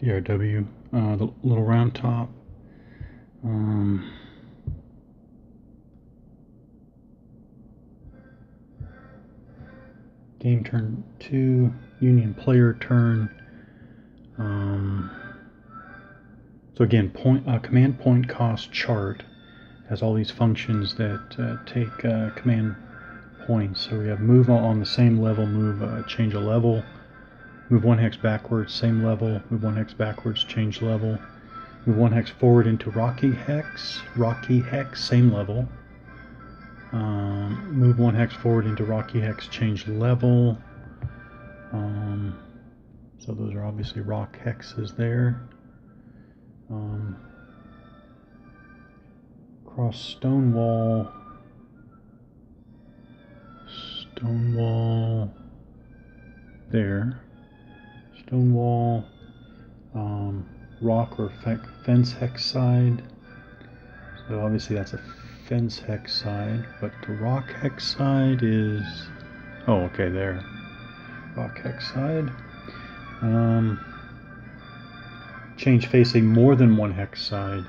TRW, the little round top. Game turn 2, Union player turn. So again, command point cost chart has all these functions that take command points. So we have move on the same level, move change a level, move 1 hex backwards, same level, move 1 hex backwards, change level, move 1 hex forward into rocky hex, same level, move 1 hex forward into rocky hex, change level. So those are obviously rock hexes there. Cross stone wall, there, stone wall, rock or fence hex side. So obviously that's a fence hex side, but the rock hex side is, oh okay, there, rock hex side. Change facing more than 1 hex side,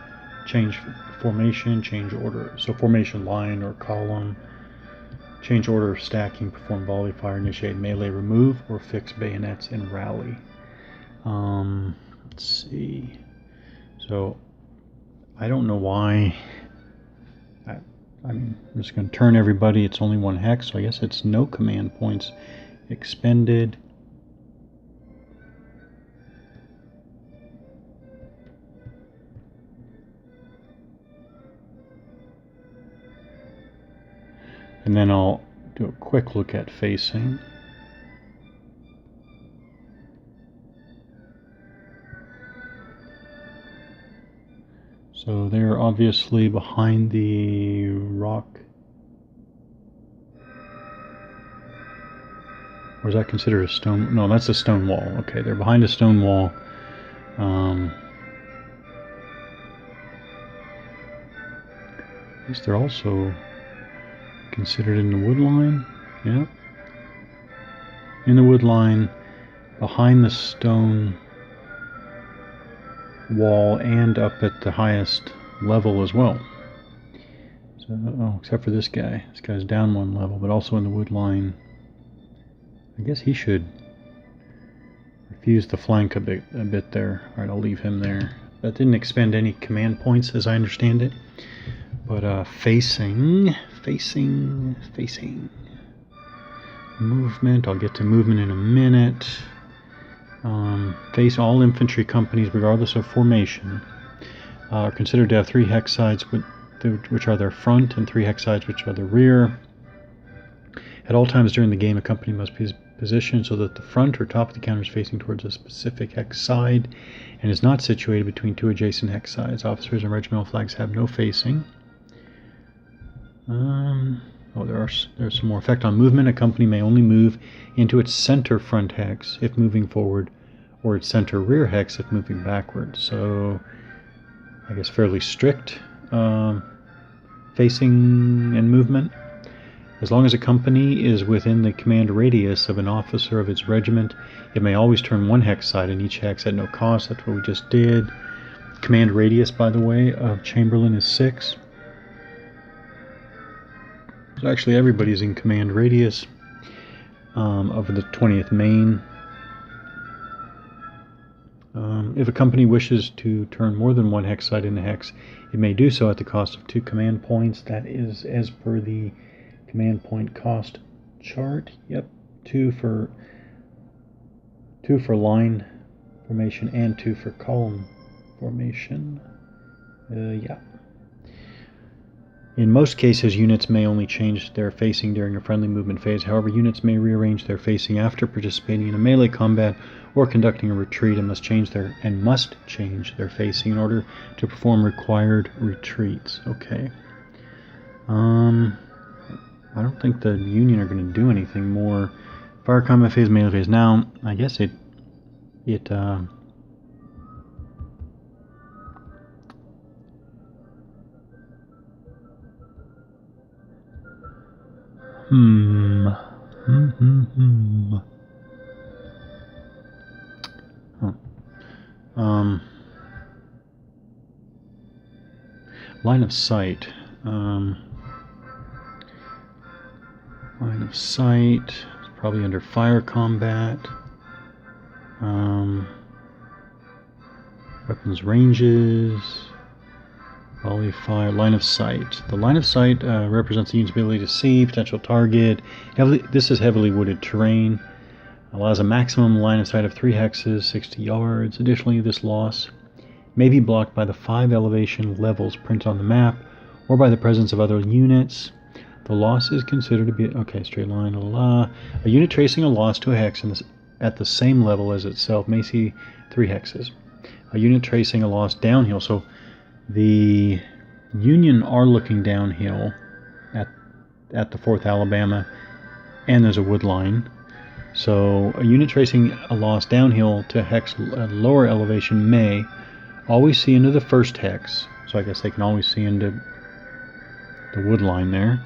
change formation, change order, so formation line or column, change order of stacking, perform volley fire, initiate melee, remove, or fix bayonets in rally. Let's see. So I don't know why. I'm just going to turn everybody. It's only 1 hex, so I guess it's no command points expended. And then I'll do a quick look at facing. So they're obviously behind the rock. Or is that considered a stone? No, that's a stone wall. Okay, they're behind a stone wall. At least they're also considered in the wood line. Yeah. In the wood line, behind the stone wall, and up at the highest level as well. So, oh, except for this guy. This guy's down 1 level, but also in the wood line. I guess he should refuse the flank a bit there. Alright, I'll leave him there. That didn't expend any command points as I understand it. But facing. Movement, I'll get to movement in a minute. Face all infantry companies, regardless of formation, are considered to have 3 hex sides, which are their front, and 3 hex sides, which are the rear. At all times during the game, a company must be positioned so that the front or top of the counter is facing towards a specific hex side and is not situated between 2 adjacent hex sides. Officers and regimental flags have no facing. There's some more effect on movement. A company may only move into its center front hex if moving forward, or its center rear hex if moving backward. So I guess fairly strict facing and movement. As long as a company is within the command radius of an officer of its regiment, it may always turn 1 hex side in each hex at no cost. That's what we just did. Command radius, by the way, of Chamberlain is 6. So actually everybody's in command radius of the 20th Maine. If a company wishes to turn more than 1 hex side in a hex, it may do so at the cost of 2 command points. That is as per the command point cost chart. Yep, 2 for line formation and 2 for column formation. Yeah. In most cases, units may only change their facing during a friendly movement phase. However, units may rearrange their facing after participating in a melee combat or conducting a retreat and must change their facing in order to perform required retreats. Okay. I don't think the Union are going to do anything more. Fire combat phase, melee phase. Now, I guess Line of sight. Line of sight. Probably under fire combat. Weapons ranges. Volley fire. Line of sight. The line of sight represents the unit's ability to see potential target. This is heavily wooded terrain. Allows a maximum line of sight of 3 hexes, 60 yards. Additionally, this loss may be blocked by the 5 elevation levels printed on the map or by the presence of other units. The loss is considered to be, okay, straight line, a unit tracing a loss to a hex at the same level as itself may see 3 hexes. A unit tracing a loss downhill, so the Union are looking downhill at the 4th Alabama, and there's a wood line. So a unit tracing a loss downhill to a hex at lower elevation may always see into the first hex. So I guess they can always see into the wood line there.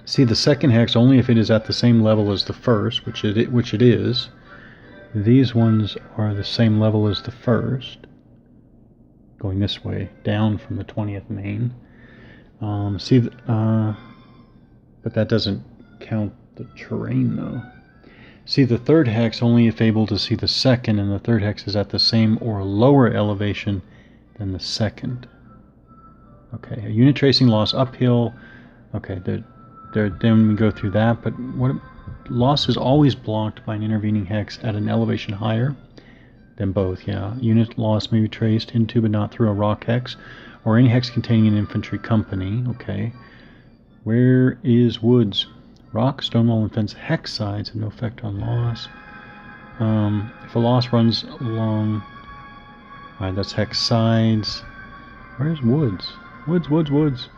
See the second hex only if it is at the same level as the first, which it is. These ones are the same level as the first. Going this way, down from the 20th main. But that doesn't count the terrain though. See the third hex only if able to see the second, and the third hex is at the same or lower elevation than the second. Okay, a unit tracing loss uphill. Okay, then we go through that, but loss is always blocked by an intervening hex at an elevation higher than both. Yeah, unit loss may be traced into but not through a rock hex or any hex containing an infantry company. Okay, where is woods? Rock, stone wall, and fence hex sides have no effect on loss. If a loss runs along, alright, that's hex sides. Where's woods? Woods.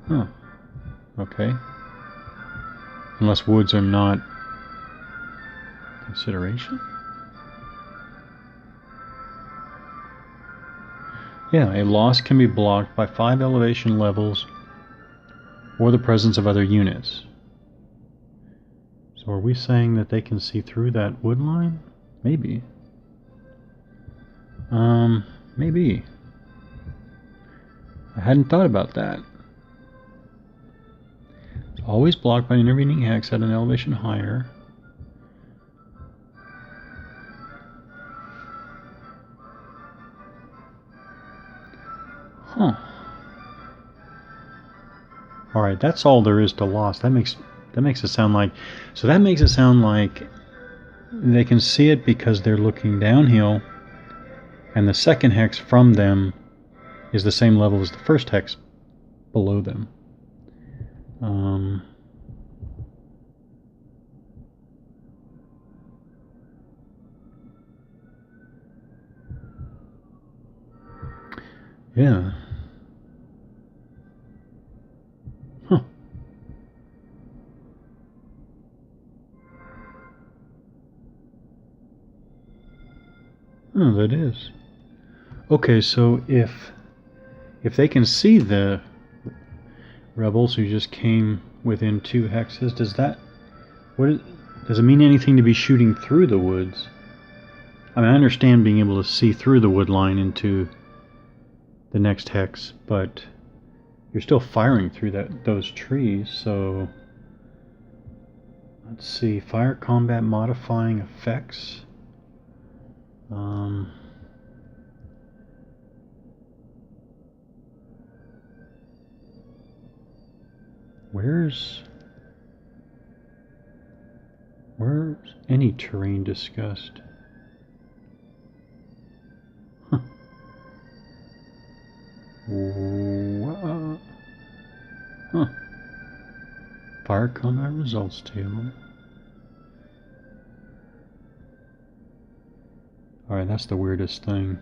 Huh. Okay. Unless woods are not consideration. Yeah, a loss can be blocked by 5 elevation levels or the presence of other units. So are we saying that they can see through that wood line? Maybe. Maybe. I hadn't thought about that. It's always blocked by an intervening hex at an elevation higher. Huh. Alright, that's all there is to loss. That makes it sound like, so that makes it sound like they can see it because they're looking downhill, and the second hex from them is the same level as the first hex below them. Yeah. Huh. Oh, that is. Okay, so if they can see the rebels who just came within 2 hexes, does it mean anything to be shooting through the woods? I mean, I understand being able to see through the wood line into the next hex, but you're still firing through those trees. So let's see, fire combat modifying effects. Where's any terrain discussed? Huh. Huh. Fire combat results table. Alright, that's the weirdest thing.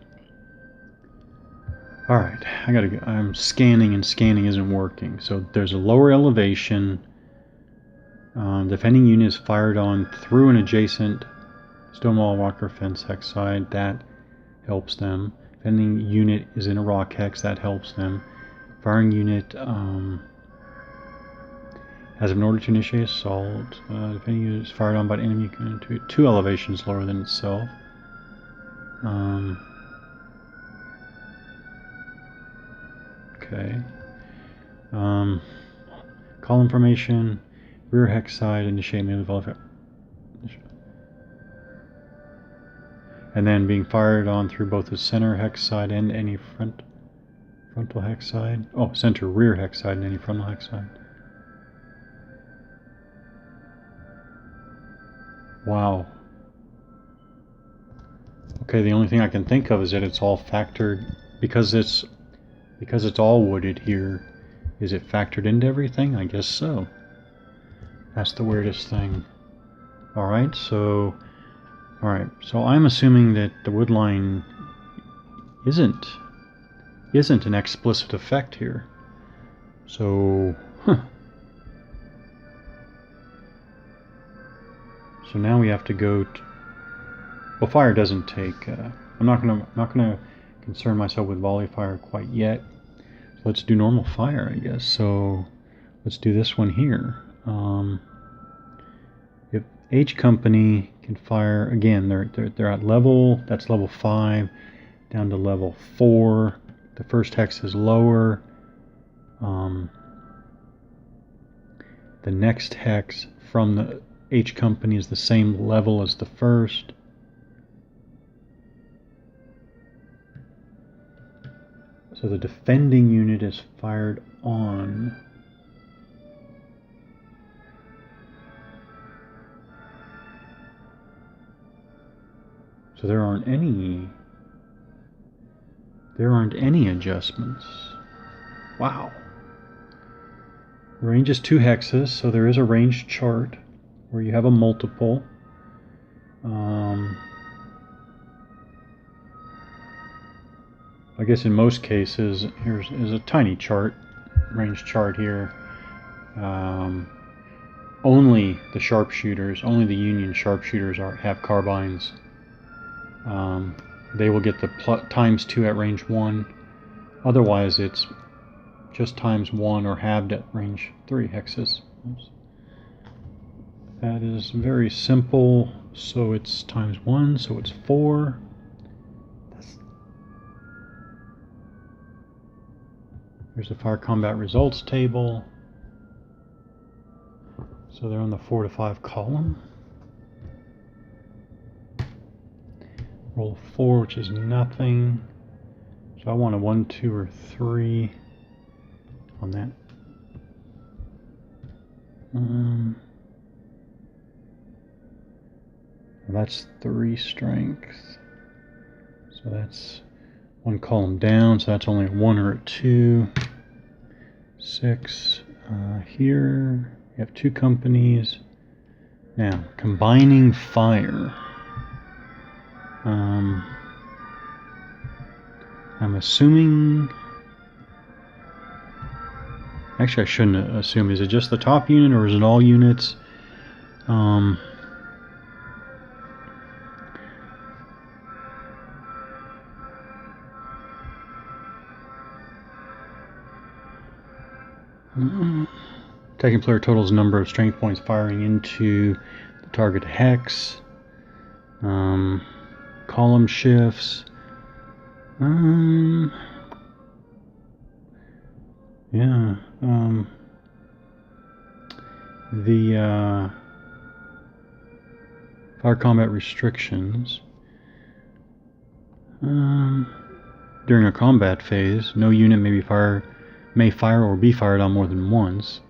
Alright, I'm scanning and scanning isn't working. So there's a lower elevation. Defending unit is fired on through an adjacent stone wall, rock, or fence hex side. That helps them. Defending unit is in a rock hex. That helps them. Firing unit has an order to initiate assault. Defending unit is fired on by an enemy to 2 elevations lower than itself. Okay. Column formation, rear hex side, initiate melee volley fire. And then being fired on through both the center hex side and any frontal hex side. Oh, center rear hex side and any frontal hex side. Wow. Okay, the only thing I can think of is that it's all factored because it's all wooded here. Is it factored into everything? I guess so. That's the weirdest thing. Alright, so I'm assuming that the wood line isn't an explicit effect here. So, So now we have to go to, well, fire doesn't take, I'm not gonna concern myself with volley fire quite yet. So let's do normal fire, I guess. So let's do this one here. If H company can fire again, they're at level, that's level 5 down to level 4. The first hex is lower. The next hex from the H company is the same level as the first. So the defending unit is fired on. So there aren't any adjustments. Wow. The range is 2 hexes, so there is a range chart where you have a multiple. I guess in most cases, here's a tiny chart, range chart here. Only the sharpshooters, only the Union sharpshooters have carbines. They will get the ×2 at range 1. Otherwise, it's just ×1 or halved at range 3 hexes. Oops. That is very simple. So it's ×1, so it's 4. There's the fire combat results table. So they're on the 4 to 5 column. Roll 4, which is nothing. So I want a 1, 2, or 3 on that. That's 3 strength. So that's 1 column down, so that's only a 1 or a 2. 6. Here we have 2 companies. Now, combining fire. I'm assuming... Actually, I shouldn't assume. Is it just the top unit or is it all units? Attacking player totals number of strength points firing into the target hex. Column shifts. Yeah. The fire combat restrictions. During a combat phase, no unit may fire or be fired on more than once.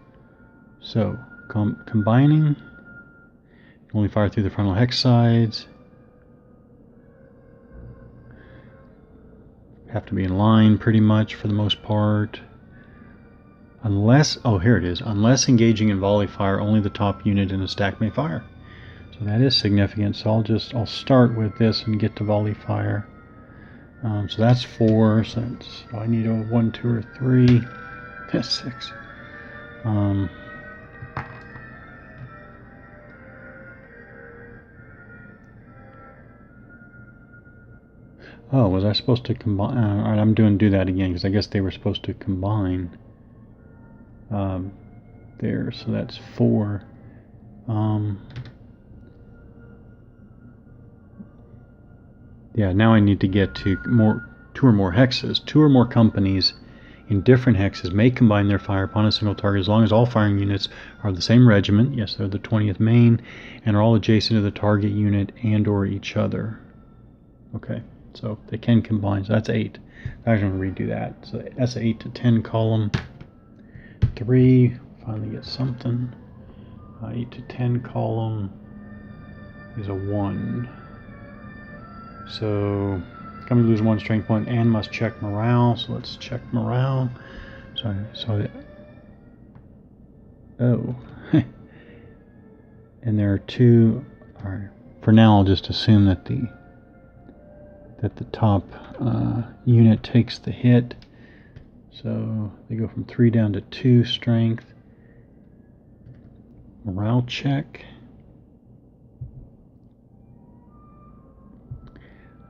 So, combining, only fire through the frontal hex sides. Have to be in line pretty much for the most part. Unless, oh, here it is. Unless engaging in volley fire, only the top unit in a stack may fire. So that is significant. So I'll start with this and get to volley fire. So that's 4. So I need a 1, 2, or 3. That's 6. Oh, was I supposed to combine? Alright, I'm do that again because I guess they were supposed to combine there. So that's 4. Yeah, now I need to get to 2 or more hexes. 2 or more companies in different hexes may combine their fire upon a single target as long as all firing units are the same regiment. Yes, they're the 20th Maine, and are all adjacent to the target unit and or each other. Okay, so they can combine. So that's 8. I'm going to redo that. So that's 8 to 10 column. 3, finally get something. 8 to 10 column is a 1. So company lose 1 strength point and must check morale. So let's check morale. So oh, and there are 2. All right. For now, I'll just assume that the top unit takes the hit. So they go from 3 down to 2 strength. Morale check.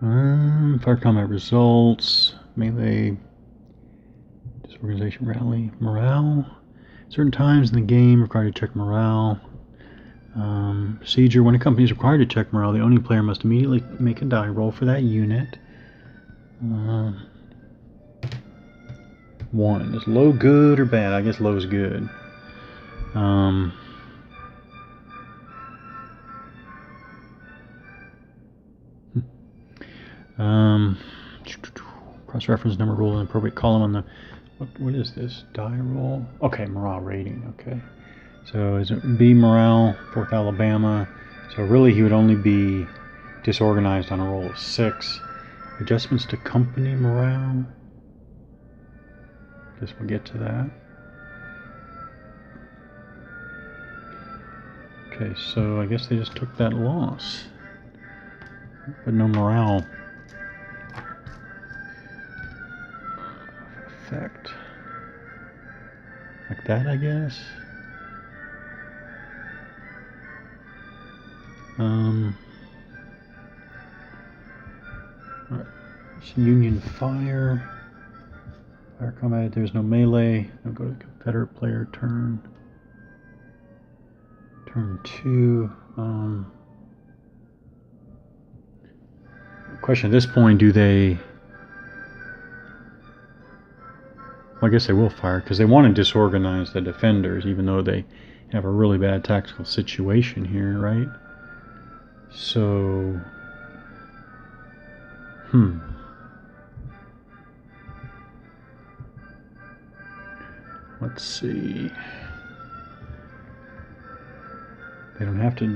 Fire combat results. Melee. Disorganization rally. Morale. Certain times in the game required to check morale. Procedure. When a company is required to check morale, the owning player must immediately make a die roll for that unit. 1. Is low good or bad? I guess low is good. Cross-reference number rule in the appropriate column on the... What is this? Die roll? Okay, morale rating. Okay. So is it B morale, 4th Alabama? So really he would only be disorganized on a roll of 6. Adjustments to company morale. Guess we'll get to that. Okay, so I guess they just took that loss. But no morale effect. Like that, I guess. Alright. Union fire. Fire combat, there's no melee. I'll go to Confederate player turn. Turn 2. Question at this point, do they... Well, I guess they will fire, because they want to disorganize the defenders, even though they have a really bad tactical situation here, right? So... Let's see. They don't have to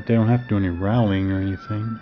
do any rallying or anything.